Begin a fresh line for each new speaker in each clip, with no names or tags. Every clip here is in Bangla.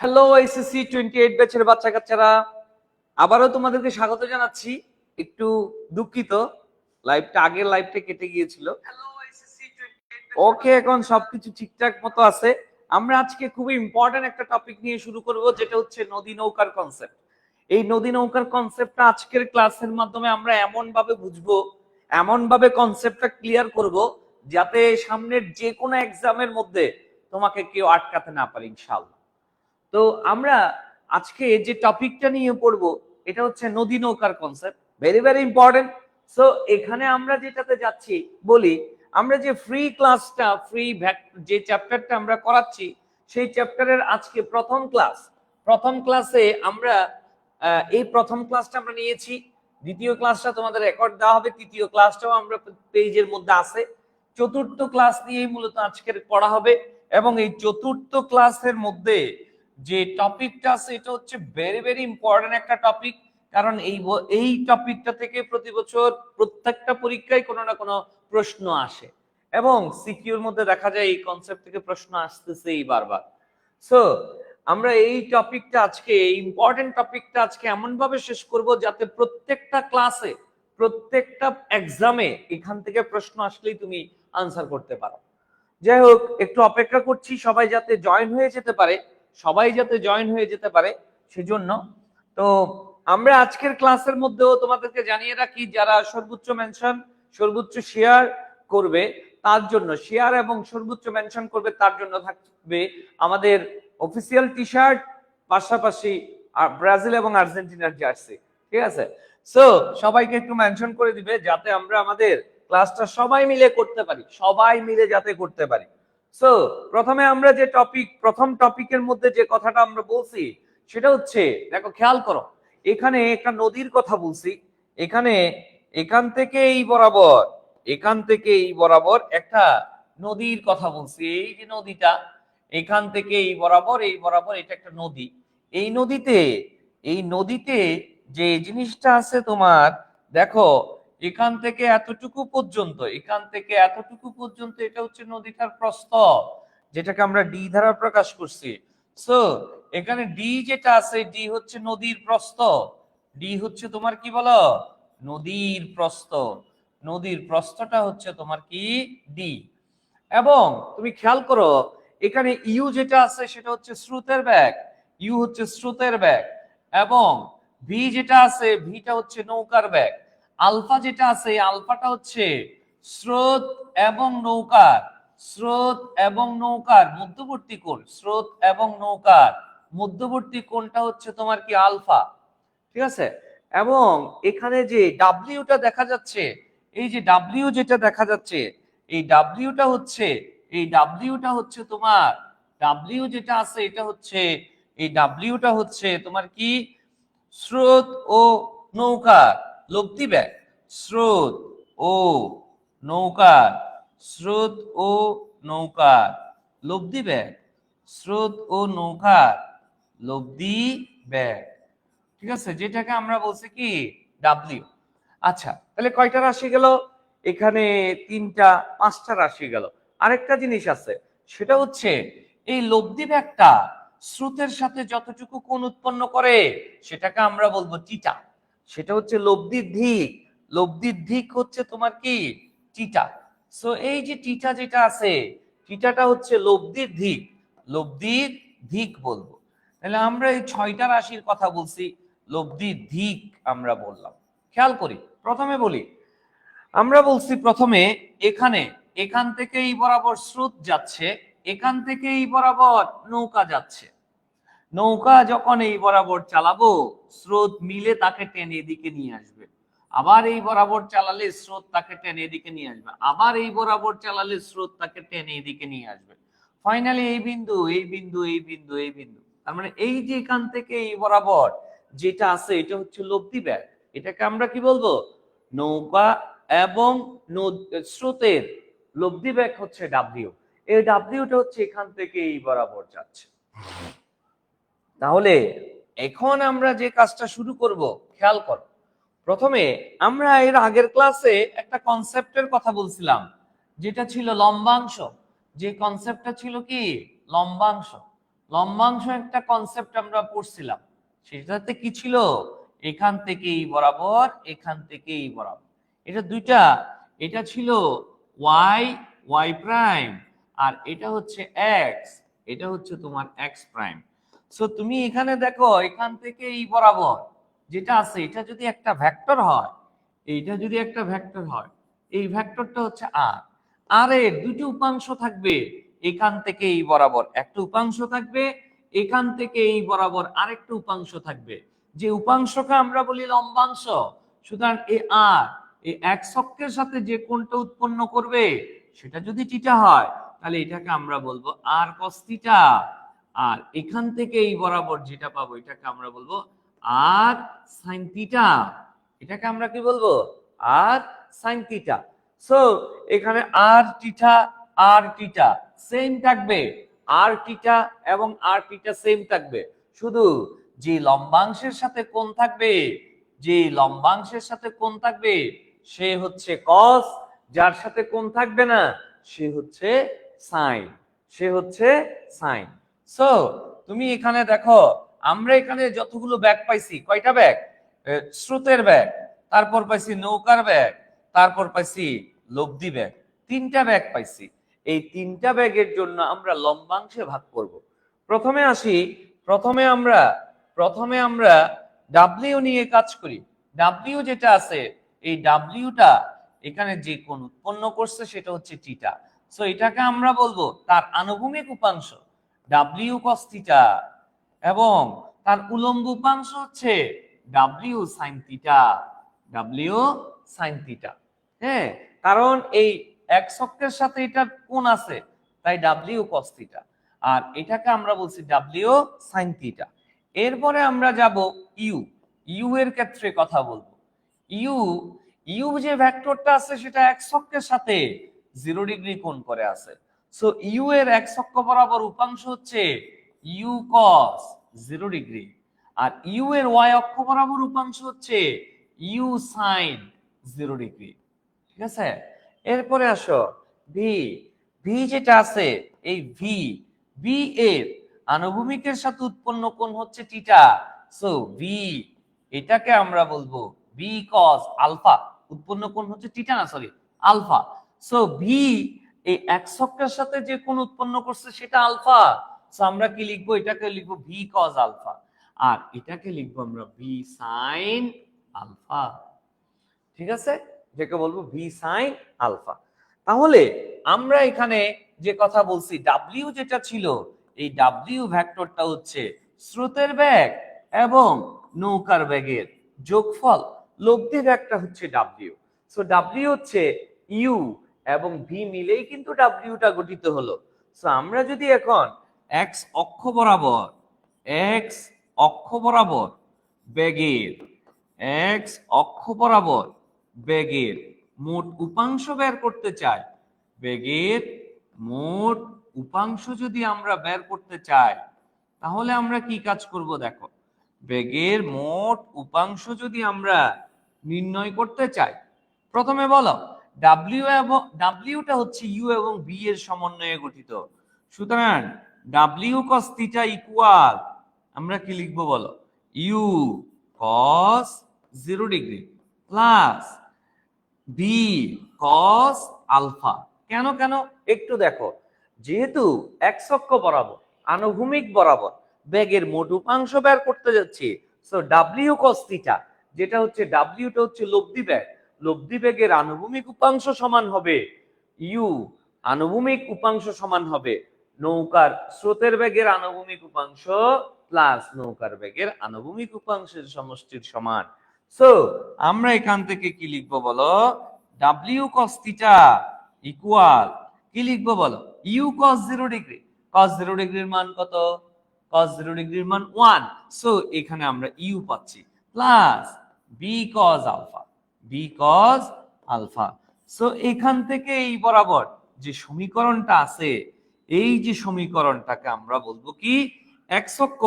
হ্যালো এসএসসি 28 ব্যাচের বাচ্চা কাচ্চারা, আবারও তোমাদেরকে স্বাগত জানাচ্ছি। একটু দুঃখিত, আগের লাইভটা কেটে গিয়েছিল। ওকে, এখন সবকিছু ঠিকঠাক মতো আছে। আমরা আজকে খুবই ইম্পর্টেন্ট একটা টপিক নিয়ে শুরু করব, যেটা হচ্ছে নদী নৌকার কনসেপ্ট। এই নদী নৌকার কনসেপ্টটা আজকের ক্লাসের মাধ্যমে আমরা এমন ভাবে বুঝবো, এমন ভাবে কনসেপ্টটা ক্লিয়ার করব, যাতে সামনের যে কোনো এক্সামের মধ্যে তোমাকে কেউ আটকাতে না পারে ইনশাআল্লাহ। তো আমরা আজকে যে টপিকটা নিয়ে পড়বো, এটা হচ্ছে নদী নৌকার concept, very very important. So এখানে আমরা যেটাতে যাচ্ছি, বলি আমরা যে ফ্রি ক্লাসটা, যে চ্যাপ্টারটা আমরা করাচ্ছি, সেই চ্যাপ্টারের আজকে প্রথম ক্লাসে আমরা এই প্রথম ক্লাসটা আমরা নিয়েছি। দ্বিতীয় ক্লাসটা তোমাদের রেকর্ড দেওয়া হবে, তৃতীয় ক্লাসটাও আমরা পেজের মধ্যে আছে। চতুর্থ ক্লাস নিয়েই মূলত আজকের পড়া হবে, এবং এই চতুর্থ ক্লাসের মধ্যে যে টপিকটা আছে এটা হচ্ছে ভেরি ভেরি ইম্পর্টেন্ট একটা টপিক। কারণ এই টপিকটা থেকে প্রতি বছর প্রত্যেকটা পরীক্ষায় কোনো না কোনো প্রশ্ন আসে, এবং সিকিউর মধ্যে দেখা যায় এই কনসেপ্ট থেকে প্রশ্ন আসতেছেই বারবার। সো আমরা এই টপিকটা আজকে, এই ইম্পর্টেন্ট টপিকটা আজকে এমন ভাবে শেষ করব যাতে প্রত্যেকটা ক্লাসে, প্রত্যেকটা এক্সামে এখান থেকে প্রশ্ন আসলেই তুমি আনসার করতে পারো। যাই হোক, একটু অপেক্ষা করছি সবাই যাতে জয়েন হয়ে যেতে পারে, সেজন্য। তো আমরা আজকের ক্লাসের মধ্যেও তোমাদেরকে জানিয়ে রাখি, যারা সর্বোচ্চ মেনশন, সর্বোচ্চ শেয়ার করবে তার জন্য, শেয়ার এবং সর্বোচ্চ মেনশন করবে তার জন্য থাকবে আমাদের অফিসিয়াল টি শার্ট, পাশাপাশি ব্রাজিল এবং আর্জেন্টিনার জার্সি। ঠিক আছে? সো সবাইকে একটু মেনশন করে দিবে, যাতে আমরা আমাদের ক্লাসটা সবাই মিলে করতে পারি। সো প্রথমে আমরা যে প্রথম টপিকের মধ্যে যে কথাটা আমরা বলছি, সেটা হচ্ছে, দেখো খেয়াল করো, এখানে একটা নদীর কথা বলছি। এখান থেকে এই বরাবর একটা নদীর কথা বলছি। এই যে নদীটা, এখান থেকে এই বরাবর এটা একটা নদী। এই নদীতে যে জিনিসটা আছে তোমার, দেখো এখান থেকে এতটুকু পর্যন্ত এটা হচ্ছে নদীটার প্রস্থ, যেটাকে আমরা ডি দ্বারা প্রকাশ করছি। সো এখানে ডি যেটা আছে, ডি হচ্ছে নদীর প্রস্থ। ডি হচ্ছে তোমার কি বলো, নদীর প্রস্থটা হচ্ছে তোমার কি, ডি। এবং তুমি খেয়াল করো, এখানে ইউ যেটা আছে সেটা হচ্ছে স্রোতের বেগ, এবং ভি যেটা আছে, ভিটা হচ্ছে নৌকার বেগ। আলফা যেটা আছে, আলফাটা হচ্ছে স্রোত এবং নৌকার মধ্যবর্তী কোণটা হচ্ছে তোমার কি, আলফা। ঠিক আছে? এবং এখানে যে ডাব্লিউটা দেখা যাচ্ছে, এই যে ডাব্লিউ যেটা দেখা যাচ্ছে, এই ডাব্লিউটা হচ্ছে তোমার, ডাব্লিউ যেটা আছে এটা হচ্ছে, এই ডাব্লিউটা হচ্ছে তোমার কি, স্রোত ও নৌকার লব্ধি বেগ। স্রোত ও নৌকার স্রোত ও নৌকার লব্ধি বেগ স্রোত ও নৌকার লব্ধি বেগ। ঠিক আছে? যেটাকে আমরা বলছি কি, ডাব্লিউ। আচ্ছা, তাহলে কয়টা রাশি গেল? এখানে 3টা 5টা রাশি গেল। আরেকটা জিনিস আছে, সেটা হচ্ছে এই লব্ধি বেগটা স্রোতের সাথে যতটুকু কোণ উৎপন্ন করে, সেটাকে আমরা বলবো টিটা। সেটা হচ্ছে লব্ধির দিক হচ্ছে তোমার কি, টিটা। সো এই যে টিটা যেটা আছে, টিটাটা হচ্ছে লব্ধির দিক বলবো। তাহলে আমরা এই 6টা রাশির কথা বলছি, লব্ধির দিক আমরা বললাম। খেয়াল করি, প্রথমে বলি, আমরা বলছি প্রথমে এখান থেকে এই বরাবর স্রোত যাচ্ছে, এখান থেকে এই বরাবর নৌকা যাচ্ছে। নৌকা যখন এই বরাবর চালাবো, স্রোত মিলে তাকে টেনে এদিকে নিয়ে আসবে। আবার এই বরাবর চালালে স্রোত তাকে টেনে এদিকে নিয়ে আসবে, আবার এই বরাবর চালালে স্রোত তাকে টেনে এদিকে নিয়ে আসবে। ফাইনালি এই বিন্দু, তার মানে এই যে এখান থেকে এই বরাবর যেটা আছে, এটা হচ্ছে লব্ধি বেগ। এটাকে আমরা কি বলবো, নৌকা এবং স্রোতের লব্ধি বেগ হচ্ছে ডাব্লিউ। এই ডাব্লিউটা হচ্ছে এখান থেকে এই বরাবর যাচ্ছে। তাহলে এখন আমরা যে কাজটা শুরু করব, খেয়াল করো, প্রথমে আমরা এর আগের ক্লাসে একটা কনসেপ্টের কথা বলছিলাম, যেটা ছিল লম্বাংশ। যে কনসেপ্টটা ছিল কি, লম্বাংশ। লম্বাংশ একটা কনসেপ্ট আমরা পড়ছিলাম, সেটাতে কি ছিল, এখান থেকে এই বরাবর, এখান থেকে এই বরাবর, এটা দুইটা, এটা ছিল ওয়াই, ওয়াই প্রাইম, আর এটা হচ্ছে এক্স, এটা হচ্ছে তোমার এক্স প্রাইম। সো তুমি এখানে দেখো এখান থেকে এই বরাবর যেটা আছে, এটা যদি একটা ভেক্টর হয়, এইটা যদি একটা ভেক্টর হয়, এই ভেক্টরটা হচ্ছে আর, আর এর দুটি উপাংশ থাকবে, এখান থেকে এই বরাবর একটা উপাংশ থাকবে, এখান থেকে এই বরাবর আরেকটা উপাংশ থাকবে, যে উপাংশকে আমরা বলি লম্বাংশ। সুতরাং এই আর এই এক্স অক্ষের সাথে যে কোণটা উৎপন্ন করবে সেটা যদি থিটা হয়, তাহলে এটাকে আমরা বলবো আর কস থিটা। আর এখান থেকে এই বরাবর যেটা পাবো এটাকে আমরা বলবো আর সাইন থিটা। এটাকে আমরা কি বলবো, আর সাইন থিটা। সো এখানে আর থিটা সেম থাকবে, আর থিটা এবং আর থিটা সেম থাকবে, শুধু যে লম্বাংশের সাথে কোণ থাকবে, যে লম্বাংশের সাথে কোণ থাকবে সে হচ্ছে কস, যার সাথে কোণ থাকবে না সে হচ্ছে সাইন, সে হচ্ছে সাইন। সো তুমি এখানে দেখো আমরা এখানে যতগুলো ব্যাগ পাইছি, কয়টা ব্যাগ, স্রোতের ব্যাগ, তারপর পাইছি নৌকার ব্যাগ, তারপর পাইছি লব্ধি ব্যাগ, তিনটা ব্যাগ পাইছি। এই তিনটা ব্যাগের জন্য আমরা লম্বাংশে ভাগ করব। প্রথমে আসি, প্রথমে আমরা ডাব্লিউ নিয়ে কাজ করি। ডাব্লিউ যেটা আছে, এই ডাব্লিউটা এখানে যে কোণ উৎপন্ন করছে সেটা হচ্ছে থিটা। সো এটাকে আমরা বলবো তার আনুভূমিক উপাংশ ডাব্লিউ কস থিটা, এবং তার উলম্ব উপাংশ হচ্ছে W sine theta, W sine theta. হ্যাঁ, কারণ এই এক্স অক্ষের সাথে এটা কোণ আছে, তাই ডাব্লিউ কস থিটা, আর এটাকে আমরা বলছি ডাব্লিউ সাইন থিটা। এরপরে আমরা যাব ইউ, ইউ এর ক্ষেত্রে কথা বলবো। ইউ, ইউ যে ভেক্টরটা আছে সেটা এক্স অক্ষের সাথে 0 ডিগ্রি কোণ করে আছে। সো ইউ এর এক্স অক্ষ বরাবর উপাংশ হচ্ছে ইউ কস 0 ডিগ্রি, আর ইউ এর ওয়াই অক্ষ বরাবর উপাংশ হচ্ছে ইউ সাইন 0 ডিগ্রি। ঠিক আছে, এরপরে আসো ভি, ভি যেটা আছে, এই ভি, ভি এর আনুভূমিকের সাথে উৎপন্ন কোণ হচ্ছে থিটা। সো ভি, এটাকে আমরা বলবো ভি কস আলফা, উৎপন্ন কোণ হচ্ছে থিটা না, সরি আলফা। সো ভি এই এক্স অক্ষের সাথে যে কোণ উৎপন্ন করছে সেটা আলফা। সো আমরা কি লিখবো, এটাকে লিখবো ভি কস আলফা, আর এটাকে লিখবো আমরা ভি সাইন আলফা। ঠিক আছে, যেটা বলবো ভি সাইন আলফা। তাহলে আমরা এখানে যে কথা বলছি, ডাব্লিউ যেটা ছিল, এই ডাব্লিউ ভেক্টরটা হচ্ছে স্রোতের বেগ এবং নৌকার বেগের যোগফল, লব্ধি বেগটা হচ্ছে ডাব্লিউ। সো ডাব্লিউ হচ্ছে ইউ এবং ভি মিলেই কিন্তু ডাব্লিউটা গঠিত হলো। সো আমরা যদি এখন এক্স অক্ষ বরাবর, এক্স অক্ষ বরাবর বেগের, এক্স অক্ষ বরাবর বেগের মোট উপাংশ বের করতে চাই, বেগের মোট উপাংশ যদি আমরা বের করতে চাই, তাহলে আমরা কি কাজ করব দেখো, বেগের মোট উপাংশ যদি আমরা নির্ণয় করতে চাই, প্রথমে বলো ডাব্লিউ, এবং ডাব্লিউটা হচ্ছে ইউ এবং বি এর সমন্বয়ে গঠিত। সুতরাং ডাব্লিউ কস থিটা ইকুয়াল, আমরা কি লিখবো বলো, u cos 0 degree plus B cos alpha. কেন কেন একটু দেখো, যেহেতু এক্স অক্ষ বরাবর আনুভূমিক বরাবর বেগের মোট উপাংশ বের করতে যাচ্ছি, সো ডাব্লিউ কস থিটা যেটা হচ্ছে, ডাব্লিউটা হচ্ছে লব্ধি বেগ, লব্ধি বেগের আনুভূমিক উপাংশ সমান হবে ইউ, আনুভূমিক উপাংশ সমান হবে নৌকার স্রোতের বেগের আনুভূমিক উপাংশ প্লাস নৌকার বেগের আনুভূমিক উপাংশের সমষ্টির সমান। সো আমরা এখান থেকে কি লিখবো বলো, ডাব্লিউ কস থিটা ইকুয়াল, কি লিখবো বলো, ইউ কস 0 ডিগ্রি, কস 0 ডিগ্রির মান কত, কস 0 ডিগ্রির মান 1। সো এখানে আমরা ইউ পাচ্ছি plus B cos alpha, v cos alpha. So এখান থেকে এই বরাবর যে সমীকরণটা আছে, এই যে সমীকরণটাকে আমরা বলবো কি, এক্স অক্ষ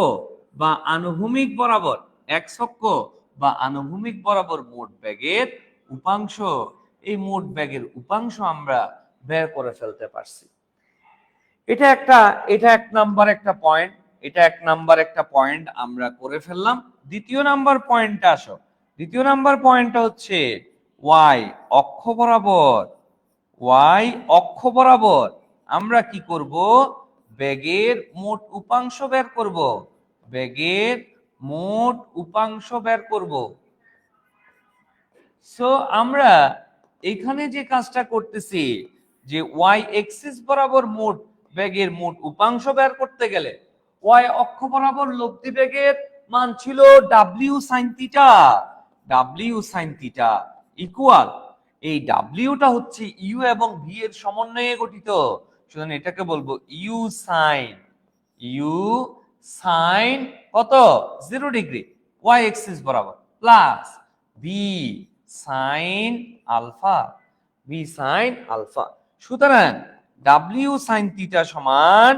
বা আনুভূমিক বরাবর, এক্স অক্ষ বা আনুভূমিক বরাবর মোট বেগের উপাংশ, এই মোট বেগের উপাংশ আমরা বের করে ফেলতে পারছি। এটা এক নাম্বার একটা পয়েন্ট। এটা 1 নাম্বার একটা পয়েন্ট আমরা করে ফেললাম। দ্বিতীয় নাম্বার পয়েন্টটা আসো। দ্বিতীয় নাম্বার পয়েন্টটা হচ্ছে y অক্ষ বরাবর, y অক্ষ বরাবর আমরা কি করব, বেগের মোট উপাংশ বের করব, বেগের মোট উপাংশ বের করব। সো আমরা এখানে যে কাজটা করতেছি যে y এক্সিস বরাবর মোট বেগের মোট উপাংশ বের করতে গেলে y অক্ষ বরাবর লব্ধি বেগের মান ছিল w sin theta, w sin থিটা ইকুয়াল এই wটা হচ্ছে u এবং v এর সমন্বয়ে গঠিত, সুতরাং এটাকে বলবো u sin কত 0 ডিগ্রি y এক্সিস বরাবর প্লাস v sin আলফা, v sin আলফা। সুতরাং w sin থিটা সমান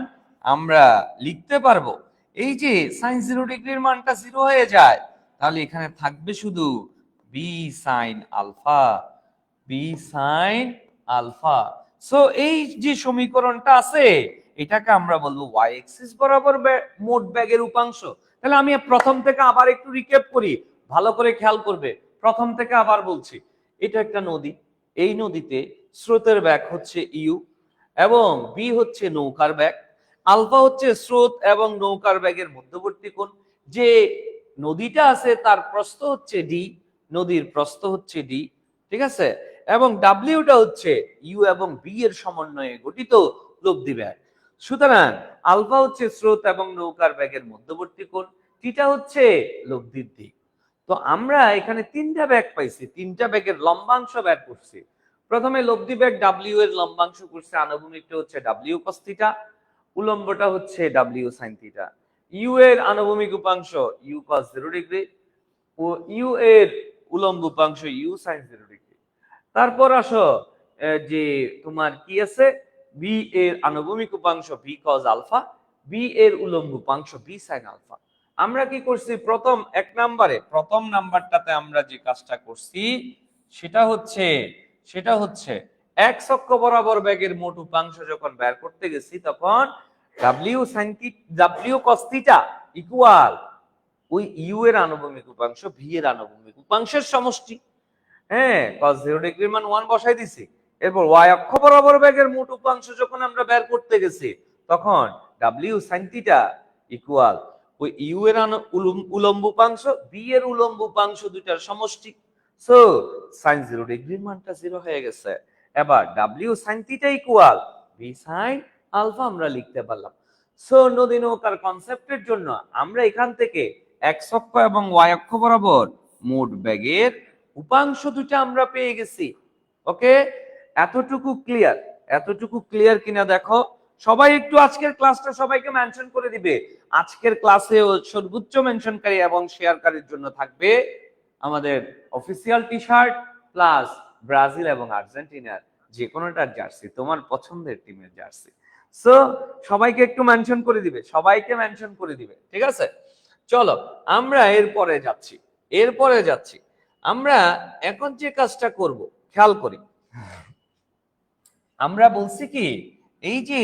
আমরা লিখতে পারবো এই যে sin 0 ডিগ্রির মানটা 0 হয়ে যায়, তাহলে এখানে থাকবে শুধু v sin আলফা, v sin আলফা। সো এই যে সমীকরণটা আছে এটাকে আমরা বলবো y এক্সিস বরাবর মোট বেগের উপাংশ। তাহলে আমি প্রথম থেকে আবার একটু রিক্যাপ করি, ভালো করে খেয়াল করবে। প্রথম থেকে আবার বলছি, এটা একটা নদী, এই নদীতে স্রোতের বেগ হচ্ছে ইউ এবং বি হচ্ছে নৌকার বেগ, আলফা হচ্ছে স্রোত এবং নৌকার বেগের মধ্যবর্তী কোণ। যে নদীটা আছে তার প্রস্থ হচ্ছে ডি, নদীর প্রস্থ হচ্ছে ডি, ঠিক আছে, এবং ডাব্লিউটা হচ্ছে ইউ এবং বি এর সমন্বয়ে গঠিত লব্ধি বেগ। সুতরাং আলফা হচ্ছে স্রোত এবং নৌকার বেগের মধ্যবর্তী কোণ, থিটা হচ্ছে লব্ধির দিক। তো আমরা এখানে তিনটা বেগ পাইছি, তিনটা বেগের লম্বাংশ বের করছি। প্রথমে লব্ধি বেগ ডাব্লিউ এর লম্বাংশ করছে, আনুভূমিকটা হচ্ছে ডাব্লিউ কস থিটা, উলম্বটা হচ্ছে ডাব্লিউ সাইন থিটা। ইউ এর আনুভূমিক উপাংশ ইউ কস 0 ডিগ্রি ও ইউ এর উলম্ব উপাংশ ইউ সাইন 0 ডিগ্রি। তারপর আসো যে তোমার কি আছে, বি এর আনুভূমিক উপাংশ বি কস আলফা, বি এর উলম্ব উপাংশ বি সাইন আলফা। আমরা কি করছি, প্রথম এক নাম্বারে প্রথম নাম্বারটাতে আমরা যে কাজটা করছি সেটা হচ্ছে এক্স অক্ষ বরাবর বেগের মোট উপাংশ যখন বের করতে গেছি তখন W sine W cos theta equal ওই ইউ এর আনুভূমিক উপাংশ ভি এর আনুভূমিক উপাংশের সমষ্টি। হ্যাঁ, cos 0 ডিগ্রির মান 1 বসাই দিছি। এরপর y অক্ষ বরাবর বেগের মোট উপাংশ যখন আমরা বের করতে গেছি তখন w sin থিটা ইকুয়াল ওই u এর উলম্ব উপাংশ v এর উলম্ব উপাংশ দুইটার সমষ্টি। সো sin 0 ডিগ্রির মানটা 0 হয়ে গেছে। এবার w sin থিটা ইকুয়াল v sin আলফা আমরা লিখতে পারলাম। সো নদী নৌকার কনসেপ্টের জন্য আমরা এখান থেকে x অক্ষ এবং y অক্ষ বরাবর মোট বেগের উপাংশ দুটো আমরা পেয়ে গেছি। ওকে, এতটুকু ক্লিয়ার? এতটুকু ক্লিয়ার কিনা দেখো সবাই একটু আজকের ক্লাসটা সবাইকে মেনশন করে দিবে। আজকের ক্লাসে সর্বোচ্চ মেনশনকারী এবং শেয়ারকারীর জন্য থাকবে আমাদের official T shirt plus Brazil এবং আর্জেন্টিনার যে কোনোটার জার্সি, তোমার পছন্দের টিমের জার্সি। সো সবাইকে একটু মেনশন করে দিবে, সবাইকে মেনশন করে দিবে, ঠিক আছে? চলো আমরা এরপরে যাচ্ছি। আমরা এখন যে কাজটা করব খেয়াল করি, আমরা বলছি কি এই যে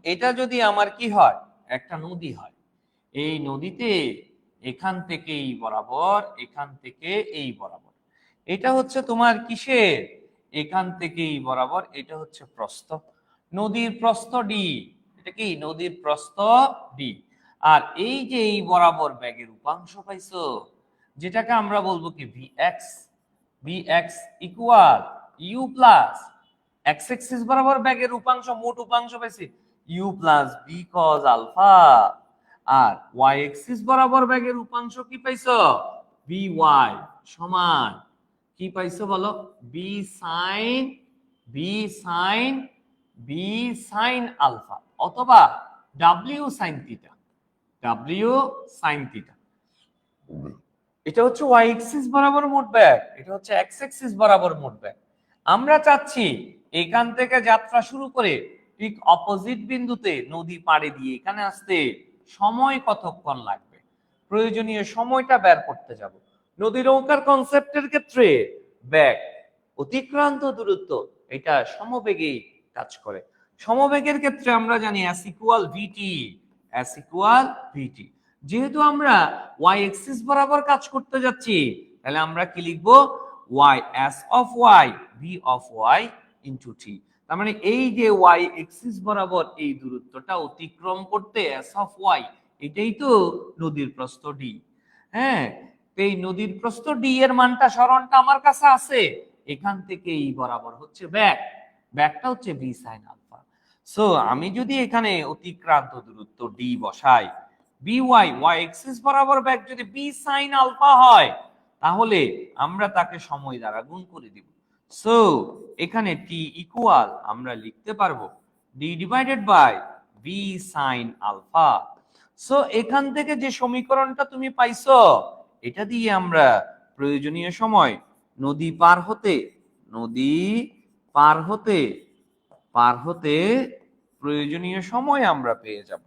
এটা যদি আমার কি হয়, একটা নদী হয়, এই নদীতে এখান থেকে এই বরাবর, এখান থেকে এই বরাবর, এটা হচ্ছে তোমার কিসের, এখান থেকে এই বরাবর, এটা হচ্ছে প্রস্থ, নদীর প্রস্থ ডি, এটা কি নদীর প্রস্থ ডি। আর এই যে এই বরাবর বেগের উপাংশ পাইছো যেটাকে আমরা বলবো কি vx equal u plus x axis বরাবর বেগের উপাংশ মোট উপাংশ পাইছি u প্লাস b cos আলফা, আর y এক্সিস বরাবর বেগের উপাংশ কি পাইছো vy সমান কি পাইছো বলো b sin আলফা অথবা w sin থিটা, এটা হচ্ছে y এক্সিস বরাবর মোট বেগ, এটা হচ্ছে x এক্সিস বরাবর মোট বেগ। আমরা চাচ্ছি এখান থেকে যাত্রা শুরু করে ঠিক অপোজিট বিন্দুতে নদী পাড়ে দিয়ে এখানে আসতে সময় কতক্ষণ লাগবে, প্রয়োজনীয় সময়টা বের করতে যাব। নদী নৌকার কনসেপ্টের ক্ষেত্রে বেগ অতিক্রান্ত দূরত্ব এটা সমবেগেই কাজ করে। সমবেগের ক্ষেত্রে আমরা জানি s equal vt, S equal V T. যেহেতু আমরা ওয়াই এক্সিস বরাবর কাজ করতে যাচ্ছি, তাহলে আমরা কি লিখবো, Y S of Y V of Y into T. তার মানে এই যে ওয়াই এক্সিস বরাবর এই দূরত্বটা অতিক্রম করতে এস অফ ওয়াই, এটাই তো নদীর প্রস্থ ডি। হ্যাঁ, এই নদীর প্রস্থ ডি এর মানটা, সরণটা আমার কাছে আছে, এখান থেকে এই বরাবর হচ্ছে ব্যাকটা হচ্ছে বি সাইন আলফা। সো আমি যদি এখানে অতিক্রান্ত দূরত্ব ডি বসাই, বি ওয়াই এক্সিস বরাবর ব্যাক যদি বি সাইন আলফা হয়, তাহলে আমরা তাকে সময় দ্বারা গুণ করে দিব। সো এখানে টি ইকুয়াল আমরা লিখতে পারবো d divided by B sine alpha. So এখান থেকে যে সমীকরণটা তুমি পাইছো, এটা দিয়ে আমরা প্রয়োজনীয় সময় নদী পার হতে প্রয়োজনীয় সময় আমরা পেয়ে যাব।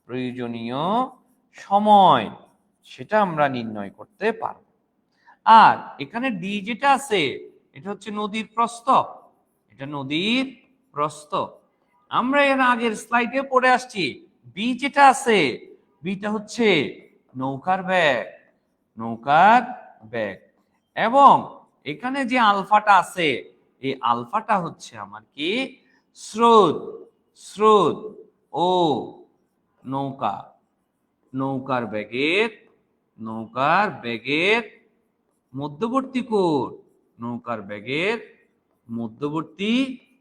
প্রয়োজনীয় সময় সেটা আমরা নির্ণয় করতে পারব। আর এখানে ডি যেটা আছে, এটা হচ্ছে নদীর প্রস্থ। আমরা এর আগের স্লাইডে পড়ে আসছি, বি যেটা আছে, বিটা হচ্ছে নৌকার বেগ, এবং এখানে যে আলফাটা আছে, এই আলফাটা হচ্ছে আমার কি, স্রোত ও নৌকার বেগের মধ্যবর্তী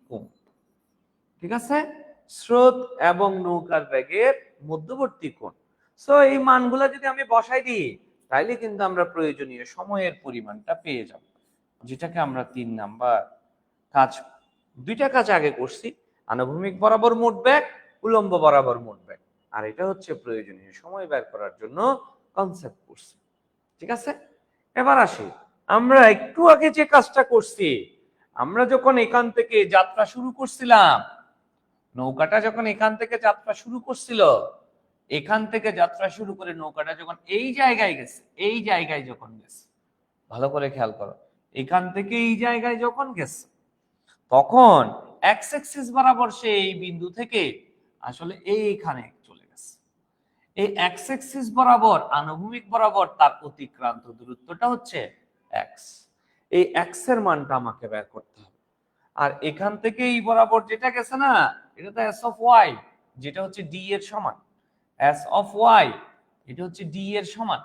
কোণ। ঠিক আছে, স্রোত এবং নৌকার বেগের মধ্যবর্তী কোণ। সো এই মানগুলো যদি আমি বসাই দিই, তাইলে কিন্তু আমরা প্রয়োজনীয় সময়ের পরিমাণটা পেয়ে যাব, যেটাকে আমরা 3 নাম্বার কাজ, দুইটা কাজ আগে করছি, আনুভূমিক বরাবর মোট বেগ, উলম্ব বরাবর মোট বেগ, আর এটা হচ্ছে প্রয়োজনীয় সময় বের করার জন্য কনসেপ্ট করছি। ঠিক আছে, এবার আসি, আমরা একটু আগে যে কাজটা করছি, আমরা যখন এখান থেকে যাত্রা শুরু করছিলাম, নৌকাটা যখন এখান থেকে যাত্রা শুরু করছিল, এখান থেকে যাত্রা শুরু করে নৌকাটা যখন এই জায়গায় যখন গেছে, ভালো করে খেয়াল করো, এখান থেকে এই জায়গায় যখন গেছে, তখন এক্স অ্যাক্সিস বরাবর সে এই বিন্দু থেকে আসলে এইখানে চলে গেছে। এই এক্স অ্যাক্সিস বরাবর, আনুভূমিক বরাবর তার অতিক্রান্ত দূরত্বটা হচ্ছে এক্স। এই এক্স এর মানটা আমাকে বের করতে হবে। আর এখান থেকে এই বরাবর যেটা গেছে না, এটা তো এস অফ ওয়াই, যেটা হচ্ছে ডি এর সমান। এস অফ ওয়াই এটা হচ্ছে ডি এর সমান।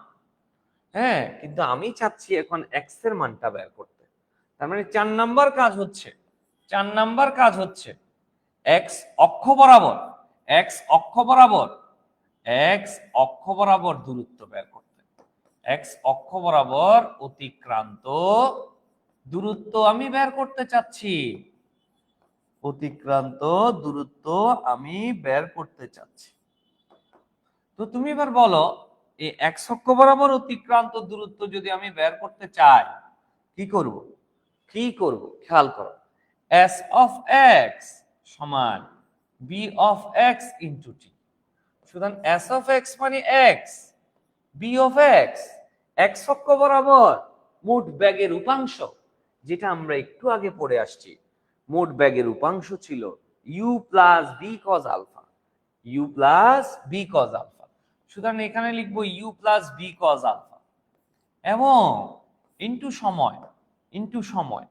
হ্যাঁ, কিন্তু আমি চাচ্ছি এখন এক্স এর মানটা বের করতে। তার মানে 4 নাম্বার কাজ হচ্ছে এক্স অক্ষ বরাবর দূরত্ব বের করতে। এক্স অক্ষ বরাবর অতিক্রান্ত দূরত্ব আমি বের করতে চাচ্ছি। তো তুমি এবার বলো, এই এক্স অক্ষ বরাবর অতিক্রান্ত দূরত্ব যদি আমি বের করতে চাই, কি করব? খেয়াল করো, এস অফ এক্স সমান v of x into t. সুতরাং এস অফ এক্স মানে x, v of x x অক্ষ বরাবর মোট বেগের উপাংশ, যেটা আমরা একটু আগে পড়ে আসছি। মোট বেগের উপাংশ ছিল u plus B cos alpha, সুতরাং এখানে লিখবো u plus B cos alpha, এবং ইন্টু সময়,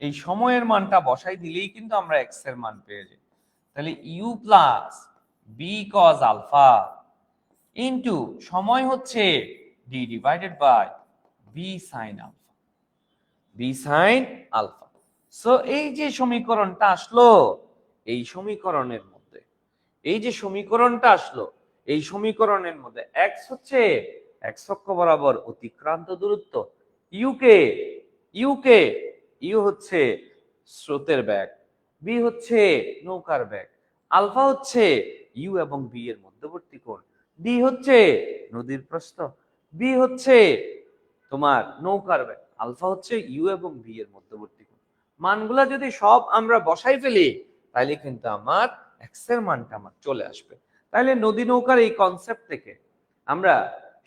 এই সময়ের মানটা বসাই দিলেই কিন্তু আমরা এক্স এর মান পেয়ে যাই। তাহলে u plus B cos alpha into সময় হচ্ছে D divided by B sine alpha. So এই যে সমীকরণটা আসলো, এই সমীকরণের মধ্যে এক্স হচ্ছে এক্স অক্ষ বরাবর অতিক্রান্ত দূরত্ব, ইউ হচ্ছে স্রোতের বেগ, বি হচ্ছে নৌকার বেগ, আলফা হচ্ছে ইউ এবং বি এর মধ্যবর্তী কোণ, ডি হচ্ছে নদীর প্রস্থ, বি হচ্ছে তোমার নৌকার বেগ, আলফা হচ্ছে ইউ এবং বি এর মধ্যবর্তী কোণ। মানগুলা যদি সব আমরা বসাই ফেলি, তাহলে কিন্তু আমার এক্স এর মানটা আমার চলে আসবে। তাহলে নদী নৌকার এই কনসেপ্ট থেকে আমরা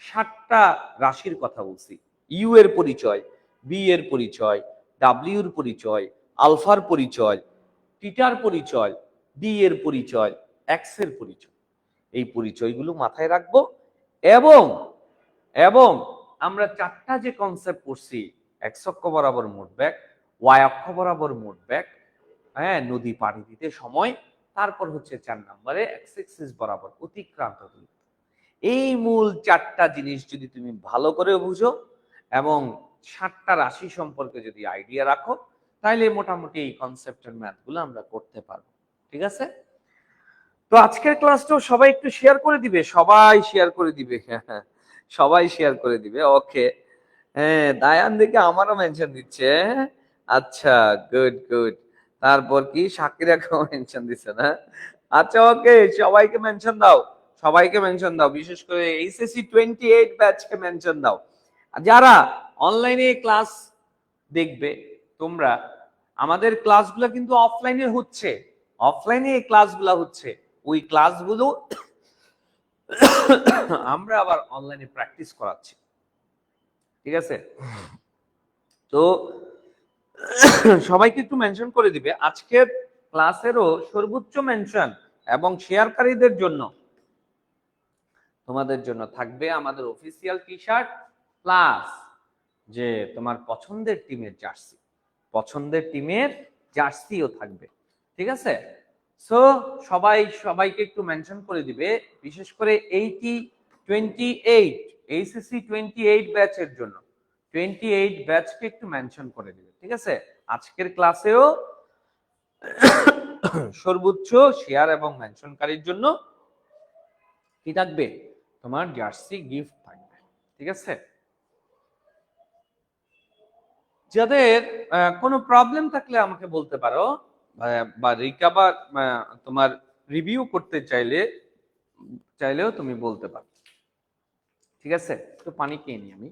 7টা রাশির কথা বলছি। ইউ এর পরিচয়, বি এর পরিচয়, ডাব্লিউ এর পরিচয়, আলফার পরিচয়, টিটার পরিচয়, ডি এর পরিচয়, এক্স এর পরিচয়, এই পরিচয়গুলো মাথায় রাখবো। এবং এবং আমরা চারটা যে কনসেপ্ট পড়ছি, এক্স অক্ষ বরাবর মোট বেগ, ওয়াই অক্ষ বরাবর মোট বেগ, হ্যাঁ, নদী পাড়ি দিতে সময়, তারপর হচ্ছে 4 নম্বরে এক্স এক্সিস বরাবর অতিক্রান্ত দূরত্ব। এই মূল চারটা জিনিস যদি তুমি ভালো করে বুঝো এবং 7টা রাশি সম্পর্কে যদি আইডিয়া রাখো, তাহলে মোটামুটি এই কনসেপ্টের ম্যাথগুলো আমরা করতে পারবো। ঠিক আছে? তো আজকের ক্লাসটাও সবাই একটু শেয়ার করে দিবে, সবাই শেয়ার করে দিবে, সবাই শেয়ার করে দিবে। ওকে, হ্যাঁ, দায়ান দেখে আমারও মেনশন দিচ্ছে। আচ্ছা, গুড গুড। তারপর কি শাকিরাকেও মেনশন দিচ্ছে না? আচ্ছা, ওকে, সবাইকে মেনশন দাও, সবাইকে মেনশন দাও, বিশেষ করে এইচএসসি 28 ব্যাচকে মেনশন দাও। যারা অনলাইনে ক্লাস দেখবে, তোমরা, আমাদের ক্লাসগুলো কিন্তু অফলাইনে হচ্ছে, অফলাইনে এই ক্লাসগুলো হচ্ছে, ওই ক্লাসগুলো আমরা আবার অনলাইনে প্র্যাকটিস করাচ্ছি। ঠিক আছে? তো সবাইকে একটু মেনশন করে দিবে। আজকের ক্লাসেরও সর্বোচ্চ মেনশন এবং শেয়ারকারীদের জন্য, তোমাদের জন্য থাকবে আমাদের অফিসিয়াল টি শার্ট প্লাস যে তোমার পছন্দের টিমের জার্সি, পছন্দের টিমের জার্সিও থাকবে। ঠিক আছে? সো সবাইকে একটু মেনশন করে দিবে, বিশেষ করে 28 এইচএসসি 28 ব্যাচের জন্য 28 ব্যাচকে একটু মেনশন করে দিবে। ঠিক আছে? আজকের ক্লাসেও সর্বোচ্চ শেয়ার এবং মেনশনকারীর জন্য কি থাকবে? তোমার জার্সি গিফট থাকবে। ঠিক আছে? যাদের কোনো প্রবলেম থাকলে আমাকে বলতে পারো, বা রিকভার তোমার রিভিউ করতে চাইলেও তুমি বলতে পারো। ঠিক আছে? একটু পানি খেয়ে নি আমি।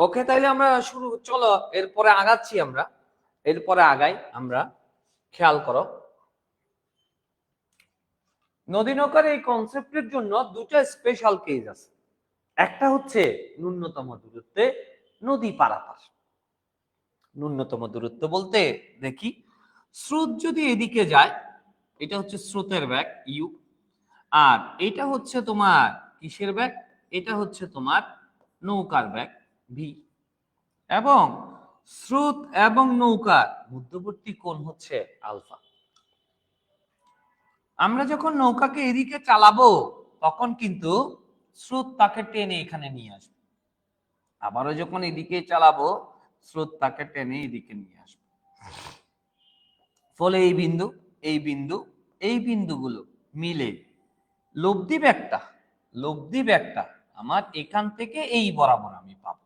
ওকে, তাইলে আমরা চলো এরপরে আগাচ্ছি, এরপরে আগাই আমরা। খেয়াল করো, নদী নৌকার এই কনসেপ্টের জন্য দুটো স্পেশাল কেস আছে। একটা হচ্ছে ন্যূনতম দূরত্বে নদী পারাপার। ন্যূনতম দূরত্ব বলতে দেখি, স্রোত যদি এদিকে যায়, এটা হচ্ছে স্রোতের বেগ ইউ, আর এটা হচ্ছে তোমার কিসের বেগ? এটা হচ্ছে তোমার নৌকার বেগ ভি, এবং স্রোত এবং নৌকার মধ্যবর্তী কোণ হচ্ছে আলফা। আমরা যখন নৌকাকে এদিকে চালাবো, তখন কিন্তু স্রোত তাকে টেনে এখানে নিয়ে আসবে। আবারও যখন এদিকে চালাবো, স্রোত তাকে টেনে এদিকে নিয়ে আসবে। ফলে এই বিন্দুগুলো মিলে লব্ধি ব্যাগটা আমার এখান থেকে এই বরাবর আমি পাবো।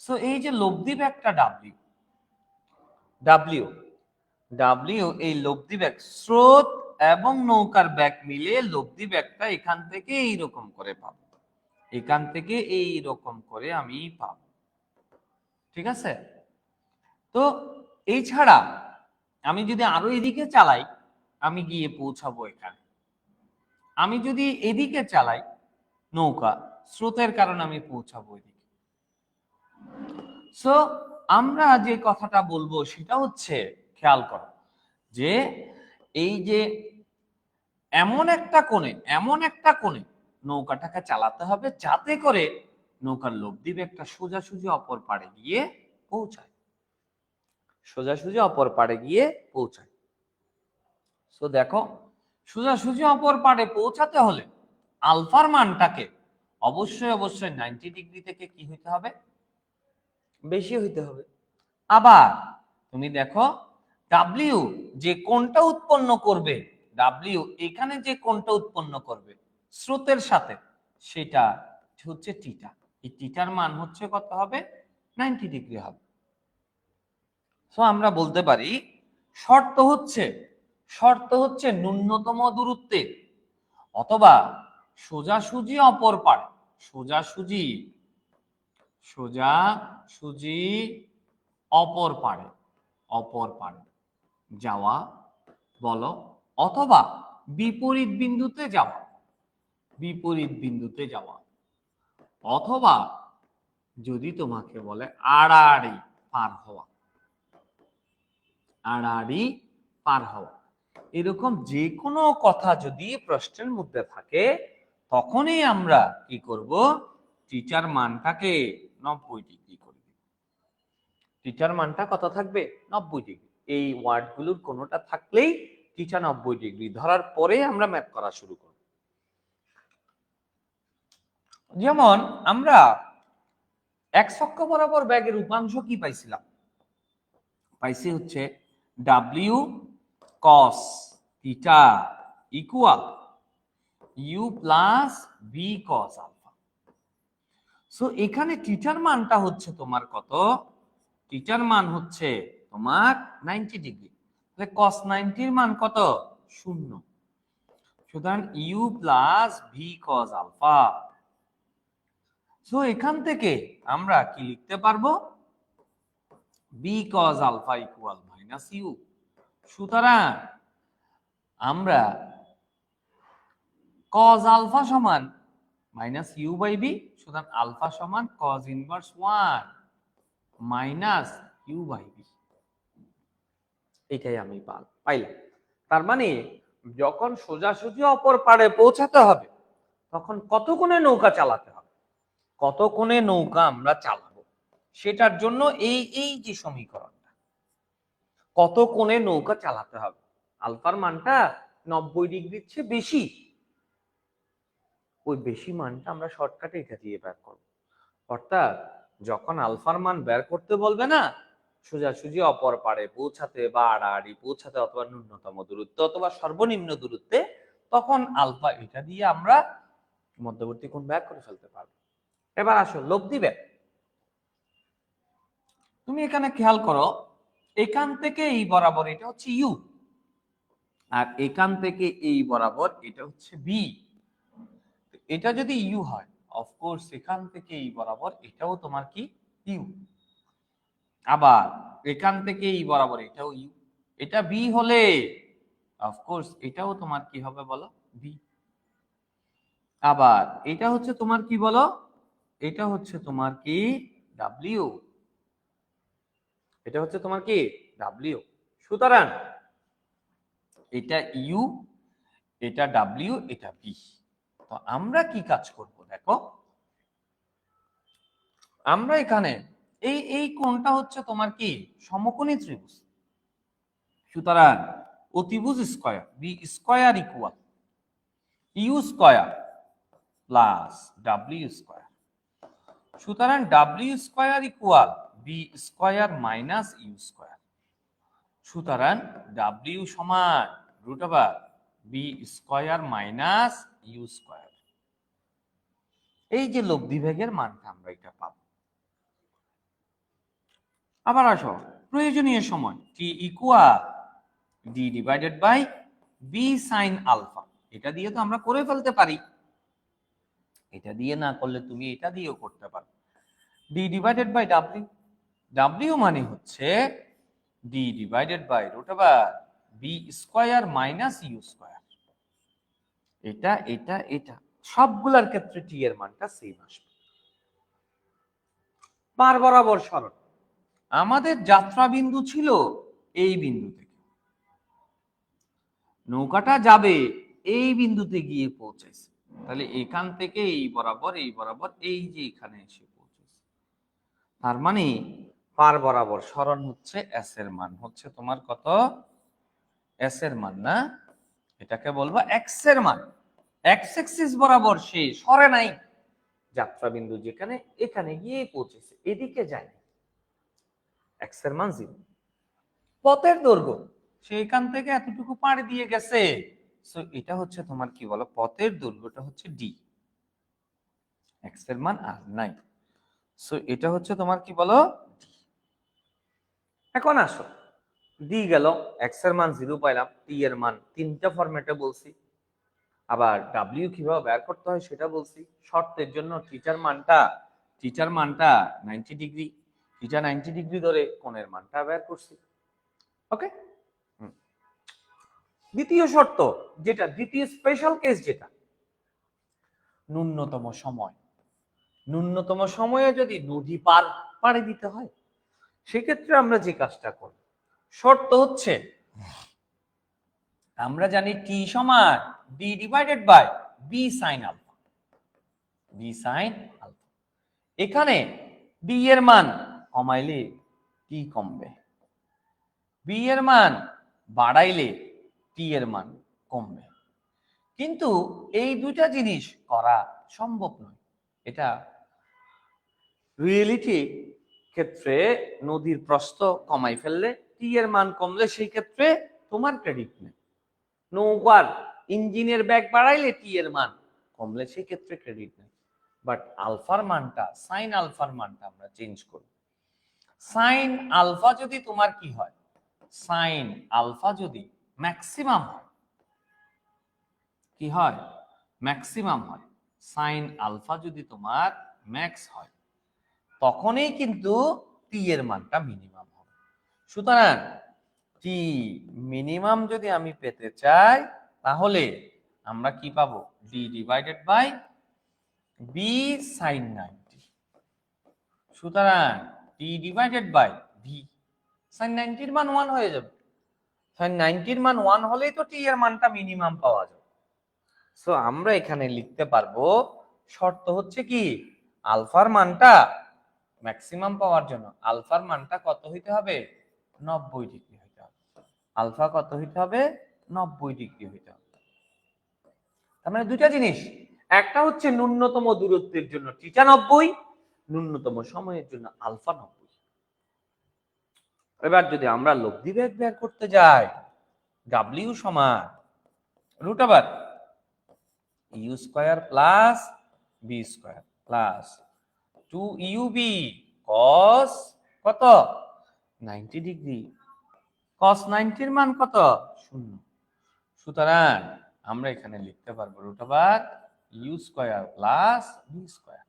সো এই যে লব্ধি ব্যাগটা ডাব্লিউ এই লব্ধি ব্যাগ, স্রোত এবং নৌকার ব্যাগ মিলে লব্ধি ব্যাগটা এখান থেকে এইরকম করে পাবো, এখান থেকে এইরকম করে আমি পাবো। ঠিক আছে? তো এই ছাড়া আমি যদি আরো এদিকে চালাই, আমি গিয়ে পৌঁছাবো এখানে। আমি যদি এদিকে চালাই নৌকা, স্রোতের কারণে আমি পৌঁছাবো এদিকে। সো আমরা যে কথাটা বলবো সেটা হচ্ছে, খেয়াল করো যে এই যে এমন একটা কোণে নৌকাটাকে চালাতে হবে যাতে করে নৌকার লব্ধি বেগটা সোজাসুজি অপর পাড়ে গিয়ে পৌঁছায়। সো দেখো, সোজাসুজি অপর পাড়ে পৌঁছাতে হলে আলফার মানটাকে অবশ্যই 90 ডিগ্রি থেকে কি হইতে হবে? বেশি হইতে হবে। আবার তুমি দেখো, ডাব্লিউ যে কোণটা উৎপন্ন করবে, এখানে যে কোণটা উৎপন্ন করবে স্রোতের সাথে, সেটা হচ্ছে টিটা। এই টিটার মান হচ্ছে কত হবে? 90 ডিগ্রি হবে। সো আমরা বলতে পারি শর্ত হচ্ছে ন্যূনতম দূরত্বে অথবা সোজাসুজি অপর পারে, সোজাসুজি সোজাসুজি অপর পারে, অপর পারে যাওয়া বলো, অথবা বিপরীত বিন্দুতে যাওয়া, বিপরীত বিন্দুতে যাওয়া, অথবা যদি তোমাকে বলে আড়াআড়ি পার হওয়া, আড়াআড়ি পার হওয়া, এরকম যে কোনো কথা যদি প্রশ্নের মধ্যে থাকে তখনই আমরা কি করব, টিচার মানটাকে 90 ডিগ্রি করে দিব। টিচার মানটা কত থাকবে? 90 ডিগ্রি। এই ওয়ার্ডগুলোর কোনোটা থাকলেই টিচার 90 ডিগ্রি ধরার পরে আমরা ম্যাথ করা শুরু করব। যেমন আমরা এক্স অক্ষ বরাবর ব্যাগের উপাংশ কি পাইছিলাম? পাইছি হচ্ছে ডাব্লিউ cos theta equal you plus B cos alpha. So এখানে টিটার মানটা হচ্ছে তোমার কত? টিটার মান হচ্ছে তোমার 90 ডিগ্রি, তাহলে কস 90 এর মান কত? 0। সুতরাং you plus v cos alpha. So এখান থেকে আমরা কি লিখতে পারবো? V cos alpha equal minus u. সুতরাং আমরা কস আলফা সমান মাইনাস ইউ বাই বি, সুতরাং আলফা সমান cos inverse 1 minus you by v. এটাই আমি পাইলাম। তার মানে যখন সোজাসুজি অপর পাড়ে পৌঁছাতে হবে তখন কত কোণে নৌকা চালাতে হবে, কত কোণে নৌকা আমরা চালাবো সেটার জন্য এই যে সমীকরণটা, কত কোণে নৌকা চালাতে হবে, আলফার মানটা 90 ডিগ্রির চেয়ে বেশি, ওই বেশি মানটা আমরা শর্টকাটে এটা দিয়ে বের করব। অর্থাৎ যখন আলফার মান বের করতে বলবে না, সোজাসুজি অপর পাড়ে পৌঁছাতে বা আড়াআড়ি পৌঁছাতে অথবা ন্যূনতম দূরত্বে অথবা সর্বনিম্ন দূরত্বে, তখন আলফা এটা দিয়ে আমরা মধ্যবর্তী কোণ বের করে ফেলতে পারবো। এবার আসো লব্ধি বের। তুমি এখানে খেয়াল করো, এখান থেকে এই বরাবর এটা হচ্ছে ইউ, আর এখান থেকে এই বরাবর এটা হচ্ছে বি। এটা যদি ইউ হয়, অফকোর্স এখান থেকে এই বরাবর এটাও তোমার কি ইউ, আবার এখান থেকে এই বরাবর এটাও ইউ। এটা বি হলে অফকোর্স এটাও তোমার কি হবে বলো? বি। আবার এটা হচ্ছে তোমার কি বলো? এটা হচ্ছে তোমার কি ডাব্লিউ, এটা হচ্ছে তোমার কি ডাব্লিউ। সুতরাং এটা ইউ, এটা ডাব্লিউ, এটা বি। তো আমরা কি কাজ করব দেখো, আমরা এখানে এই কোণটা হচ্ছে তোমার কি সমকোণী ত্রিভুজ। সুতরাং অতিভুজ square B square equal U square plus W square. সুতরাং W square equal B square minus you square. সুতরাং ডাব্লিউ সমান root over B square minus you square. এই যে লব্ধি ভাগের মানটা আমরা এটা পাবো। আবার আসো প্রয়োজনীয় সময় T equal D divided by B sine alpha. এটা দিয়ে তো আমরা করে ফেলতে পারি, এটা দিয়ে না করলে তুমি এটা দিয়েও করতে পারো। ডি ডিভাইডেড বাই ডাব্লিউ, ডাব্লিউ মানে হচ্ছে D divided by root over B square minus you square. এটা এটা এটা সবগুলোর ক্ষেত্রে টি এর মানটা সেম আসবে। পার বরাবর সরণ, আমাদের যাত্রা বিন্দু ছিল এই বিন্দু থেকে, নৌকাটা যাবে এই বিন্দুতে গিয়ে পৌঁছেছে, তাহলে এখান থেকে এই বরাবর এই যে এখানে এসে পৌঁছেছে। তার মানে পার বরাবর সরণ হচ্ছে এস এর মান হচ্ছে তোমার কত? এস এর মান না, এটাকে বলবো এক্স এর মান। এক্স এক্সিস বরাবর সে সরে নাই, যাত্রা বিন্দু যেখানে এখানে গিয়ে পৌঁছেছে, এদিকে যায়নি, এক্স এর মান 0। পথের দৈর্ঘ্য, সে এখান থেকে এতটুকু পাড়ি দিয়ে গেছে, সো এটা হচ্ছে তোমার কি বলো? পথের দৈর্ঘ্যটা হচ্ছে ডি, এক্স এর মান আর নাই, সো এটা হচ্ছে তোমার কি বলো? ডি। এখন আসো ডি গেল, এক্স এর মান 0 পাইলাম, টি এর মান তিনটা ফরম্যাটে বলছি, আবার ডাব্লিউ কিভাবে বের করতে হয় সেটা বলছি। শর্তের জন্য টিচার মানটা 90 ডিগ্রি, টিচার 90 ডিগ্রি ধরে কোণের মানটা বের করছি। ওকে, দ্বিতীয় শর্ত যেটা, দ্বিতীয় স্পেশাল কেস যেটা, ন্যূনতম সময়ে যদি নদী পাড়ি দিতে হয় সেক্ষেত্রে আমরা যে কাজটা করি, শর্ত হচ্ছে আমরা জানি টি সমান d divided by B sine alpha. এখানে ডি এর মান কমাইলে টি কমবে, বি এর মান বাড়াইলে টি এর মান কমবে। কিন্তু এই দুটা জিনিস করা সম্ভব নয়। এটা রিয়েলিটি ক্ষেত্রে নদীর প্রস্থ কমাই ফেললে টি এর মান কমলে সেই ক্ষেত্রে তোমার ক্রেডিট নেই। নৌকার ইঞ্জিনের ব্যাগ বাড়াইলে টি এর মান কমলে সেই ক্ষেত্রে ক্রেডিট নেই। বাট আলফার মানটা, সাইন আলফার মানটা আমরা চেঞ্জ করব। সাইন আলফা যদি তোমার কি হয়, সাইন আলফা যদি ম্যাক্সিমাম হয়, কি হয়, ম্যাক্সিমাম হয়, সাইন আলফা যদি তোমার ম্যাক্স হয় তখনই কিন্তু টি এর মানটা মিনিমাম হবে। সুতরাং টি মিনিমাম যদি আমি পেতে চাই তাহলে আমরা কি পাবো, d divided by B sine 90। সুতরাং t divided by V sine 90 এর মান 1 হয়ে যাবে। সাইন 90 এর মান 1 হলেই তো টি এর মানটা মিনিমাম পাওয়া যাবে। সো আমরা এখানে লিখতে পারবো, শর্ত হচ্ছে কি, আলফার মানটা ম্যাক্সিমাম পাওয়ার জন্য আলফার মানটা কত হইতে হবে, 90 ডিগ্রি হইতে হবে। আলফা কত হইতে হবে, 90 ডিগ্রি হইতে হবে। তার মানে দুইটা জিনিস, একটা হচ্ছে ন্যূনতম দূরত্বের জন্য টিটা 90, ন্যূনতম সময়ের জন্য আলফা 90। এবার যদি আমরা লব্ধি বেগ বের করতে যাই, ডাব্লিউ সমান root over u square plus v square plus 2 uv cos কত 90 ডিগ্রি, cos 90 এর মান কত, 0। সুতরাং আমরা এখানে লিখতে পারবো root over u square plus v square.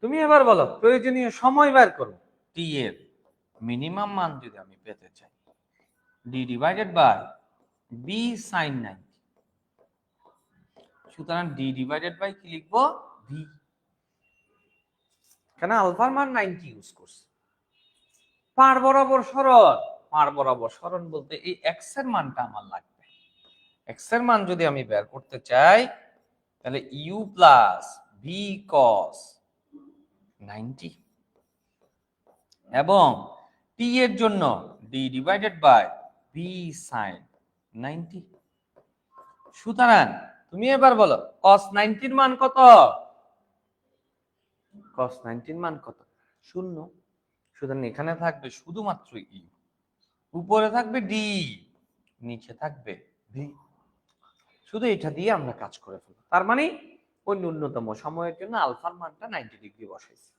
তুমি এবার বলো প্রয়োজনীয় সময় বের করো, টি এর মিনিমাম মান যদি আমি পেতে চাই, d divided by B sine 90। সুতরাং ডি ডিভাইডেড বাই কি লিখবো, ভি, কেন আলফার মান 90 ইউজ করছি। পার বরাবর সরণ বলতে এই এক্স এর মানটা আমার লাগবে। এক্স এর মান যদি আমি বের করতে চাই তাহলে ইউ প্লাস ভি কস 90 এবং টি এর জন্য d divided by B sine 90। সুতরাং তুমি এবার বলো cos 90 এর মান কত, cos 90 এর মান কত, 0। সুতরাং এখানে থাকবে শুধুমাত্র ই, উপরে থাকবে ডি, নিচে থাকবে ভি। শুধু এটা দিয়ে আমরা কাজ করে ফেলবো। তার মানে ওই ন্যূনতম সময়ের জন্য আলফার মানটা 90 ডিগ্রি বসাইছি।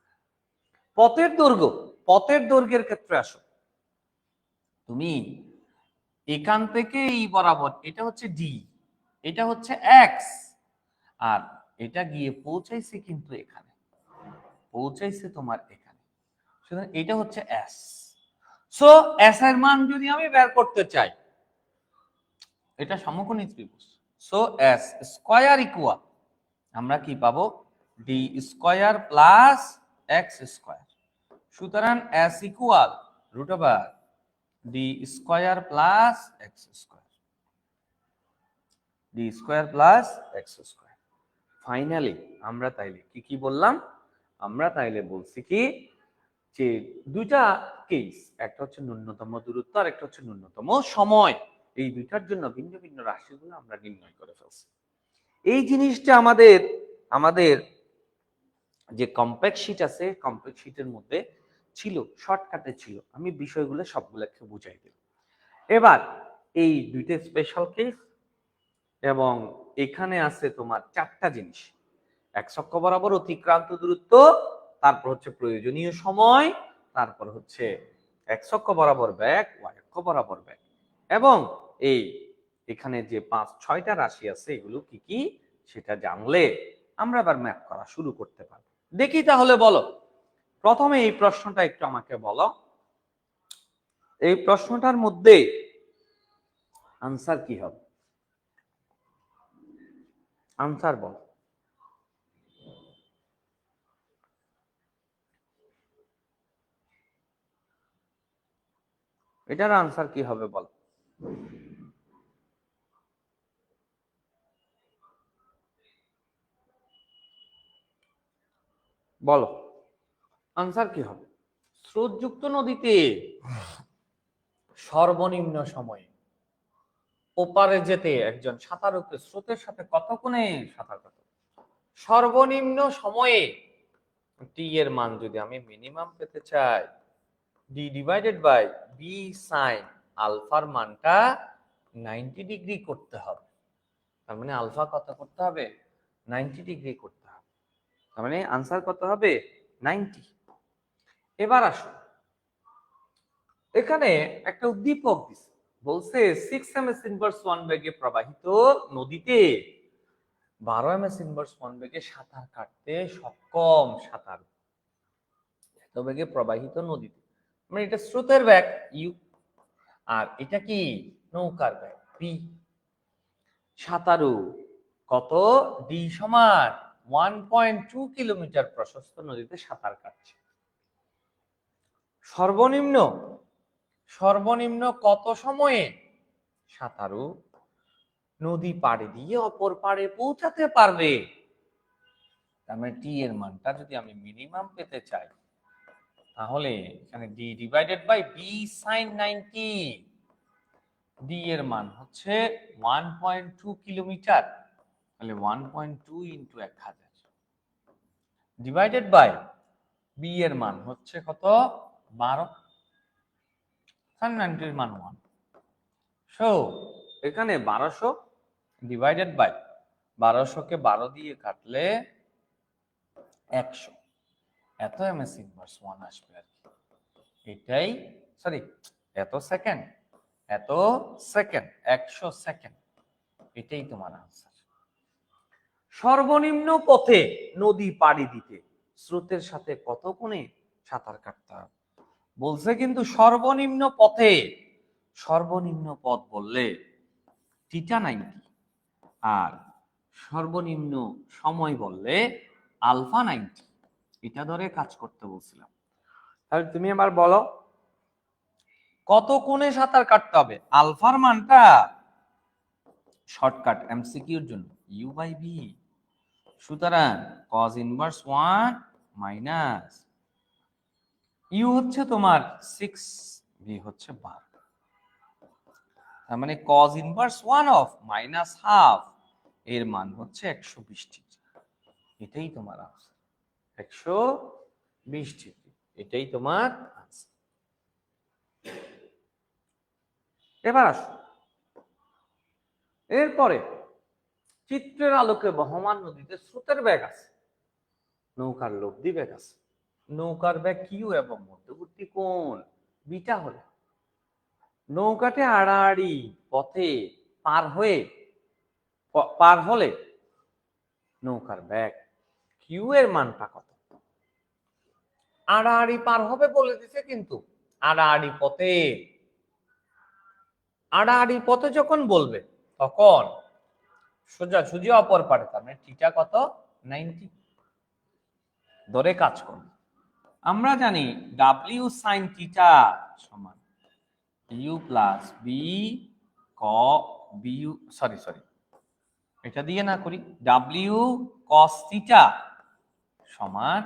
পথের দৈর্ঘ্যের ক্ষেত্রে আসো, তুমি এখান থেকে এই বরাবর, এটা হচ্ছে ডি, এটা হচ্ছে এক্স, আর এটা গিয়ে পৌঁছাইছে কিন্তু এখানে, পৌঁছাইছে তোমার এখানে। সুতরাং এটা হচ্ছে এস। সো এস এর মান যদি আমি বের করতে চাই, এটা সমকোণী ত্রিভুজ, সো এস স্কয়ার ইকুয়াল আমরা কি পাবো, D square plus X square. সুতরাং S equal root over D square plus X square, D square plus X square. Finally আমরা তাইলে কি বললাম, আমরা তাইলে বলছি কি যে দুইটা কেস, একটা হচ্ছে ন্যূনতম দূরত্ব আর একটা হচ্ছে ন্যূনতম সময়, এই দুইটার জন্য ভিন্ন ভিন্ন রাশিগুলো আমরা নির্ণয় করে ফেলছি। এই জিনিসটা আমাদের যে কমপ্লেক্স শীট আছে, কমপ্লেক্স শীটের মধ্যে ছিল, শর্টকাটে ছিল, আমি বিষয়গুলো সবগুলোকে বুঝাই দিলাম। এবার এই দুইটা স্পেশাল কেস এবং এখানে আছে তোমার চারটা জিনিস, এক্স অক্ষ বরাবর অতিক্রান্ত দূরত্ব, তারপর হচ্ছে প্রয়োজনীয় সময়, তারপর হচ্ছে এক্স অক্ষ বরাবর ব্যাগ, ওয়াই অক্ষ বরাবর ব্যাগ, এবং এই এখানে যে 5-6টা রাশি আছে এগুলো কি কি সেটা জানলে আমরা আবার ম্যাথ করা শুরু করতে পারবো। দেখি তাহলে বলো, প্রথমে এই প্রশ্নটা একটু আমাকে বলো, এই প্রশ্নটার মধ্যে আনসার কি হবে? আনসার বলো। এটার আনসার কি হবে বলো? বলো আনসার কি হবে? স্রোতযুক্ত নদীতে সর্বনিম্ন সময়ে ওপারে যেতে একজন সাঁতারুকে স্রোতের সাথে কতক্ষণে সাঁতার কাটে? সর্বনিম্ন সময়ে টি এর মান যদি আমি মিনিমাম পেতে চাই, d divided by B sine আলফার মানটা 90 ডিগ্রি করতে হবে। তার মানে আলফা কত করতে হবে? 90 ডিগ্রি করতে হবে। তার মানে আনসার কত হবে? 90। এবার আসো, এখানে একটা উদ্দীপক দিছে, বলছে 6 ms ইনভার্স 1 বেগে প্রবাহিত নদীতে 12 ms ইনভার্স 1 বেগে সাঁতার কাটতে সক্ষম সাঁতারু। এত বেগে প্রবাহিত নদীতে, মানে এটা স্রোতের বেগ ইউ, আর এটা কি নৌকার বেগ পি। সাঁতারু কত? ডি সমান 1.2 কিলোমিটার প্রশস্ত নদীতে সাঁতার কাটছে। সর্বনিম্ন সর্বনিম্ন কত সময়ে সাঁতারু নদী পাড়ে দিয়ে অপর পাড়ে পৌঁছাতে পারবে? তার মানে টি এর মানটা যদি আমি মিনিমাম পেতে চাই, তাহলে এখানে d divided by B sine 90, d এর মান হচ্ছে 1.2 কিলোমিটার, তাহলে 1.2 ইন্টু 1000 ডিভাইডেড বাই বি এর মান হচ্ছে কত? 12, সাইন 90 এর মান 1। সো এখানে 1200 ডিভাইডেড বাই 1200 কে 12 দিয়ে কাটলে 100, এত এমএস ইনভার্স 1 আসবে আর কি। এটাই সরি এত সেকেন্ড, 100 সেকেন্ড, এটাই তোমার আনসার। সর্বনিম্ন পথে নদী পাড়ি দিতে স্রোতের সাথে কতক্ষণে সাঁতার কাটতে হবে বলছে, কিন্তু সর্বনিম্ন পথে, সর্বনিম্ন পথ বললে টিটা 90, আর সর্বনিম্ন সময় বললে আলফা 90, এটা ধরে কাজ করতে বলছিলাম। তাহলে তুমি আবার বলো কত কোণে সাঁতার কাটতে হবে? আলফার মানটা শর্টকাট এমসিকিউর জন্য ইউ বাই বি, সুতরাং cos ইনভার্স 1 মাইনাস ইউ হচ্ছে তোমার 6, বি হচ্ছে 12, তার মানে cos inverse 1 of minus half এর মান হচ্ছে 120 ডিগ্রি। এটাই তোমার আনসার, 120 ডিগ্রি, এটাই তোমার আনসার। এবার আসো, এরপরে চিত্রের আলোকে বহমান নদীতে স্রোতের বেগ আছে, নৌকার লব্ধি বেগ আছে। নৌকার বেগ কিউ এবং মধ্যবর্তী কোণ বিটা হলে নৌকাতে আড়াআড়ি পথে পার হলে নৌকার বেগ কিউ এর মানটা কত? আড়াআড়ি পার হবে বলে দিছে, কিন্তু আড়াআড়ি পথে যখন বলবে তখন সোজাসুজি অপর পারে, তার মানে থিটা কত? 90 ধরে কাজ করবে। আমরা জানি ডাব্লিউ সাইন থিটা সমান ইউ প্লাস বি এটা দিয়ে না করি, ডাব্লিউ কস থিটা সমান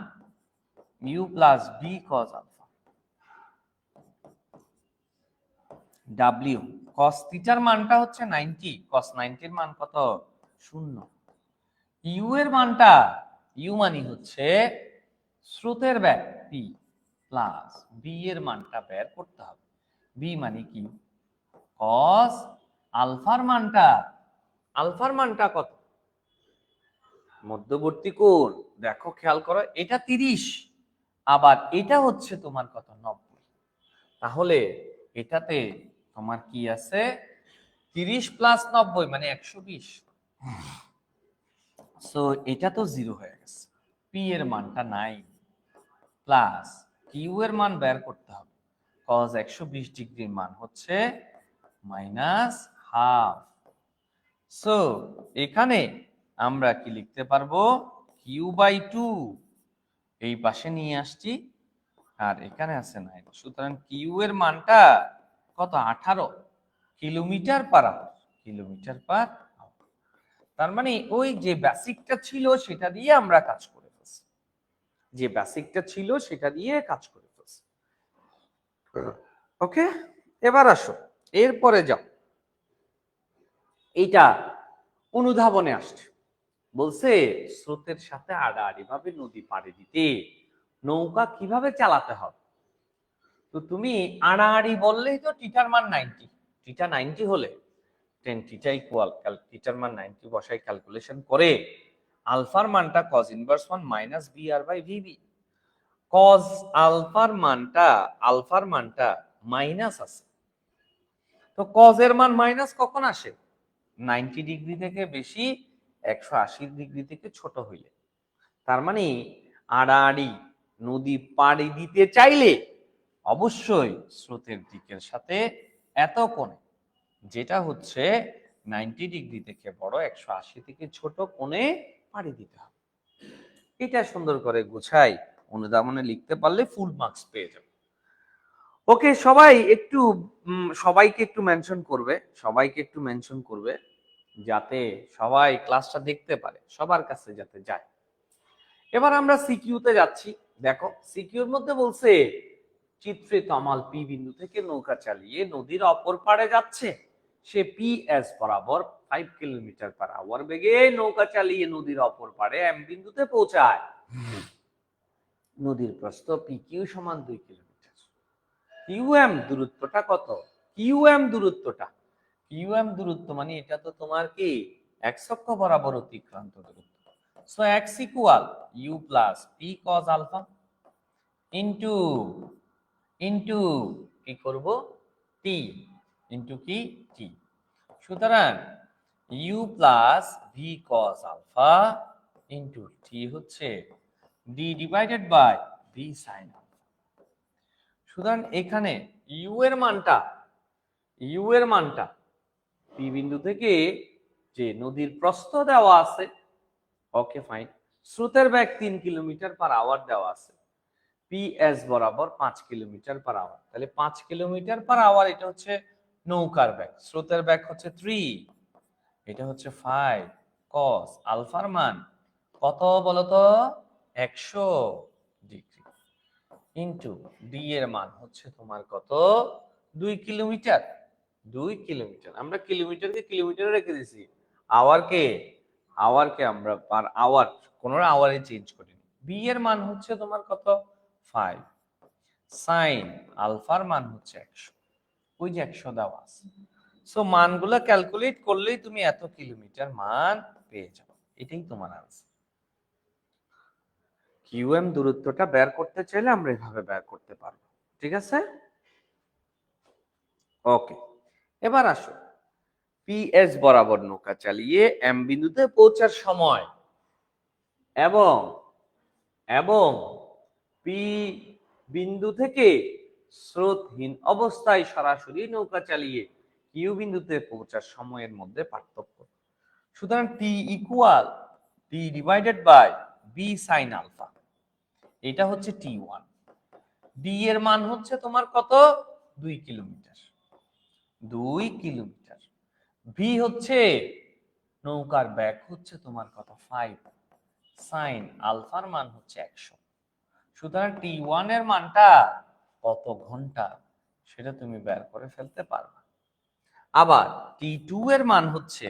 U plus B cos alpha. W cos থিটার মানটা হচ্ছে 90, কস 90 এর মান কত? 0। ইউ এর মানটা, ইউ মানে হচ্ছে স্রোতের বেগ পি প্লাস বি এর মানটা বের করতে হবে, বি মানে কি? কস আলফার মানটা কত? মধ্যবর্তী কোণ দেখো, খেয়াল করো, এটা 30, আবার এটা হচ্ছে তোমার কত? 90। তাহলে এটাতে তোমার কি আছে? 30 প্লাস 90 মানে 120। সো এটা তো 0 হয়ে গেছে, পি এর মানটা 9 প্লাস কিউ এর মান বের করতে হবে, cos 120 ডিগ্রির মান হচ্ছে -12। সো এখানে আমরা কি লিখতে পারবো, q/2 এই পাশে নিয়ে আসছি আর এখানে আছে 9, সুতরাং কিউ এর মানটা কত, 18 kilometre per hour, kilometre per hour. তার মানে ওই যে বেসিকটা ছিল সেটা দিয়ে আমরা কাজ করে ফেলছি, যে বেসিকটা ছিল সেটা দিয়ে কাজ করে ফেলছি। ওকে, এবার আসো এরপরে যাও, এইটা অনুধাবনে আসছে, বলছে স্রোতের সাথে আড়াআড়ি ভাবে নদী পাড়ি দিতে নৌকা কিভাবে চালাতে হবে। তো তুমি আড়াআড়ি বললেই তো টিটার মান 90, টিটা 90 হলে টেন টিটা ইকুয়াল টিটার মান 90 বসাই ক্যালকুলেশন করে আলফার মানটা cos inverse 1 minus v r by v b. cos আলফার মানটা মাইনাস আছে, তো cos এর মান মাইনাস কখন আসে, 90 ডিগ্রি থেকে বেশি 180 ডিগ্রি থেকে ছোট হইলে। তার মানে আড়াআড়ি নদী পাড়ি দিতে চাইলে অবশ্যই স্রোতের দিকের সাথে এত কোণে, যেটা হচ্ছে 90 ডিগ্রি থেকে বড় 180 থেকে ছোট কোণে পাড়ি দিতে হবে। এটা সুন্দর করে গুছাই অনুধাবনে লিখতে পারলে ফুল মার্কস পেয়ে যাবে। ওকে, সবাইকে একটু মেনশন করবে, সবাইকে একটু মেনশন করবে যাতে সবাই ক্লাসটা দেখতে পারে, সবার কাছে যাতে যায়। এবার আমরা সিকিউতে যাচ্ছি। দেখো সিকিউর মধ্যে বলছে চিত্রে তমাল পি বিন্দু থেকে নৌকা চালিয়ে নদীর অপর পাড়ে যাচ্ছে, সে পি এস বরাবর 5 কিলোমিটার পার আওয়ার বেগে নৌকা চালিয়ে নদীর অপর পাড়ে এম বিন্দুতে পৌঁছায়। নদীর প্রস্থ পি কিউ সমান 2 কিলোমিটার। কিউএম দূরত্বটা কত, কিউএম দূরত্ব মানে এটা তো তোমার কি এক্স অক্ষ বরাবর অতিক্রান্ত দূরত্ব। So X equal you plus P cos alpha into কি করব, টি ইন্টু কি টি। সুতরাং you plus V cos alpha into T হচ্ছে D divided by V sine alpha. সুতরাং এখানে ইউ এর মানটা পি বিন্দু থেকে যে নদীর প্রস্থ দেওয়া আছে, ওকে ফাইন, স্রোতের বেগ 3 কিলোমিটার পার আওয়ার দেওয়া আছে, পি এস বরাবর 5 কিলোমিটার পার আওয়ার, তাহলে 5 কিলোমিটার পার আওয়ার এটা হচ্ছে নৌকার বেগ, স্রোতের বেগ হচ্ছে 3, এটা হচ্ছে 5 cos আলফার মান কত বলতো 100 ডিগ্রি ইন্টু ডি এর মান হচ্ছে তোমার কত 2 কিলোমিটার। আমরা কিলোমিটারকে কিলোমিটারে রেখে দিয়েছি, আওয়ারকে আমরা পার আওয়ার কোনো আওয়ারে চেঞ্জ করিনি। বি এর মান হচ্ছে তোমার কত 5, সাইন আলফার মান হচ্ছে 100, ওই যে 100 দেওয়া আছে। সো মানগুলো ক্যালকুলেট করলেই তুমি এত কিলোমিটার মান পেয়ে যাবে, এটাই তোমার আনসার। কিউএম দূরত্বটা বের করতে চাইলে আমরা এভাবে বের করতে পারবো, ঠিক আছে। ওকে, এবার আসো পিএস বরাবর নৌকা চালিয়ে এম বিন্দুতে পৌঁছার সময় এবং পি বিন্দু থেকে স্রোতহীন অবস্থায় সরাসরি নৌকা চালিয়ে কিউ বিন্দুতে পৌঁছার সময়ের মধ্যে পার্থক্য। সুতরাং T equal T divided by B sine alpha, এটা হচ্ছে T1। ডি এর মান হচ্ছে তোমার কত 2 কিলোমিটার, ভি হচ্ছে নৌকার ব্যাগ হচ্ছে তোমার কত 5, সাইন আলফার মান হচ্ছে 100। সুতরাং T1 এর মানটা কত ঘন্টা সেটা তুমি বের করে ফেলতে পারবে। আবার T2 এর মান হচ্ছে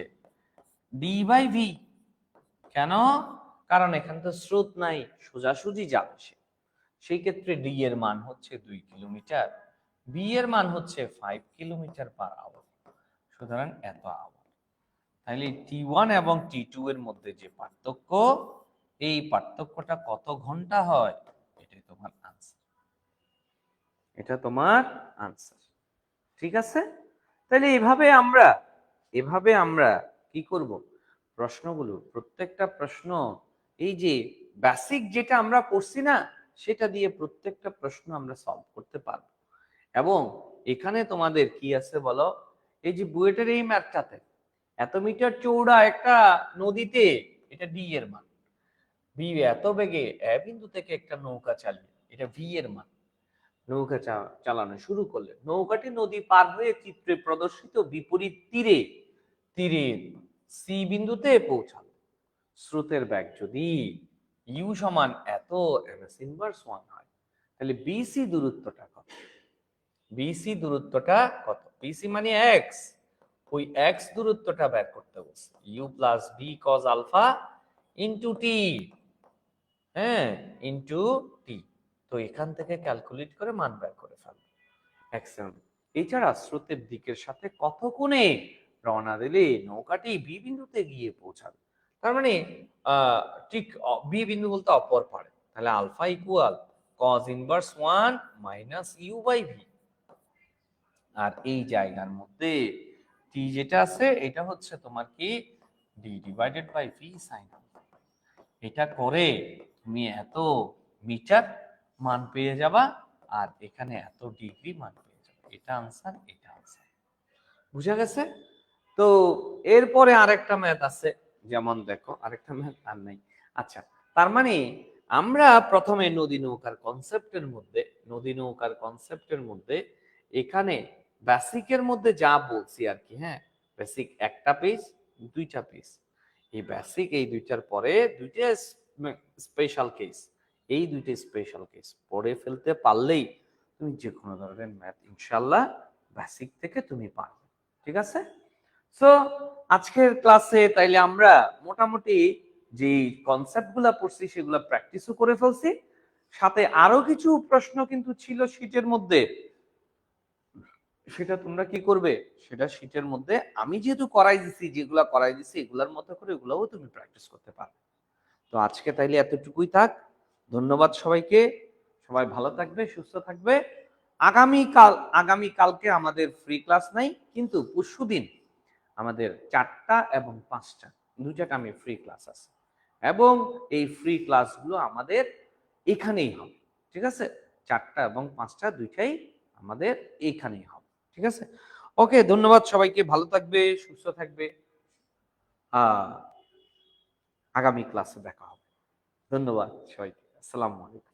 ডি বাই ভি, কেন, কারণ এখানে তো স্রোত নাই, সোজাসুজি যাবে সে, সেই ক্ষেত্রে ডি এর মান হচ্ছে 2 কিলোমিটার, বি এর মান হচ্ছে 5 কিলোমিটার পার আওয়ার, সুতরাং এত আওয়ার। তাহলে T1 এবং T2 এর মধ্যে যে পার্থক্য, এই পার্থক্যটা কত ঘন্টা হয়, এটা তোমার আনসার, ঠিক আছে। তাহলে এইভাবে আমরা এভাবে আমরা কি করব, প্রশ্নগুলো প্রত্যেকটা প্রশ্ন এই যে বেসিক যেটা আমরা পড়ছি না সেটা দিয়ে প্রত্যেকটা প্রশ্ন আমরা সলভ করতে পারবো। এবং এখানে তোমাদের কি আছে বলো, এই যে বুয়েটের এই ম্যাপটাতে এত মিটার চৌড়া একটা নদীতে এটা ডি এর মান, বি এত বেগে এ বিন্দু থেকে একটা নৌকা চালিয়ে এটা ভি এর মান। নৌকা চালানো শুরু করলে নৌকাটি নদী পার হয়ে চিত্রে প্রদর্শিত বিপরীত তীরে তীরের সি বিন্দুতে পৌঁছালো। স্রোতের বেগ যদি ইউ সমান এত এমএস ইনভার্স 1 হয়, তাহলে বিসি দূরত্বটা কত? বিসি দূরত্বটা কত? বিসি মানে এক্স, ওই এক্স দূরত্বটা বের করতে বলছে, U plus B cos alpha into T, হ্যাঁ ইন্টু টি। তো এখান থেকে ক্যালকুলেট করে মান বের করে ফেলবে। এক্সেলেন্ট। এছাড়া স্রোতের দিকের সাথে কত কোণে রওনা দিলে নৌকাটি বি বিন্দুতে গিয়ে পৌঁছাবে। তার মানে ঠিক বি বিন্দু বলতে অপর পারে, তাহলে alpha equal cos inverse 1 minus you by V. আর এই জায়গার মধ্যে টি যেটা আছে এটা হচ্ছে তোমার কি d divided by V sine. এটা করে তুমি এত মিটার মান পেয়ে যাবা আর এখানে এত ডিগ্রি মান পেয়ে যাবে। এটা আনসার, এটা আনসার। বুঝা গেছে? তো এরপরে আরেকটা ম্যাথ আছে, যেমন দেখো আরেকটা ম্যাথ আর নাই। আচ্ছা, তার মানে আমরা প্রথমে নদী নৌকার কনসেপ্টের মধ্যে এখানে বেসিকের মধ্যে যা বলছি আর কি, হ্যাঁ বেসিক একটা পেজ দুইটা পেজ, এই বেসিক এই দুইটার পরে দুইটা স্পেশাল কেস, এই দুইটা স্পেশাল কেস পড়ে ফেলতে পারলেই তুমি যে কোনো ধরনের ম্যাথ ইনশাল্লাহ বেসিক থেকে তুমি পারবে। ঠিক আছে? সো আজকের ক্লাসে তাইলে আমরা মোটামুটি যে কনসেপ্টগুলো পড়ছি সেগুলো প্র্যাকটিসও করে ফেলছি, সাথে আরো কিছু প্রশ্ন কিন্তু ছিল শীটের মধ্যে, সেটা তোমরা কি করবে, সেটা শীটের মধ্যে আমি যেহেতু করাই দিছি, যেগুলা করাই দিছি এগুলার মতো করে এগুলাও তুমি প্র্যাকটিস করতে পারবে। তো আজকে তাইলে এতটুকুই থাক। ধন্যবাদ সবাইকে, সবাই ভালো থাকবে, সুস্থ থাকবে। আগামীকালকে আমাদের ফ্রি ক্লাস নাই, কিন্তু পরশুদিন আমাদের 4টা এবং 5টা দুইটা টাইমে ফ্রি ক্লাস আছে, এবং এই ফ্রি ক্লাসগুলো আমাদের এখানেই হবে। ঠিক আছে? 4টা এবং 5টা দুইটাই আমাদের এইখানেই হবে। ঠিক আছে? ওকে, ধন্যবাদ সবাইকে, ভালো থাকবে, সুস্থ থাকবে। আগামী ক্লাসে দেখা হবে। ধন্যবাদ সবাইকে, আসসালামু আলাইকুম।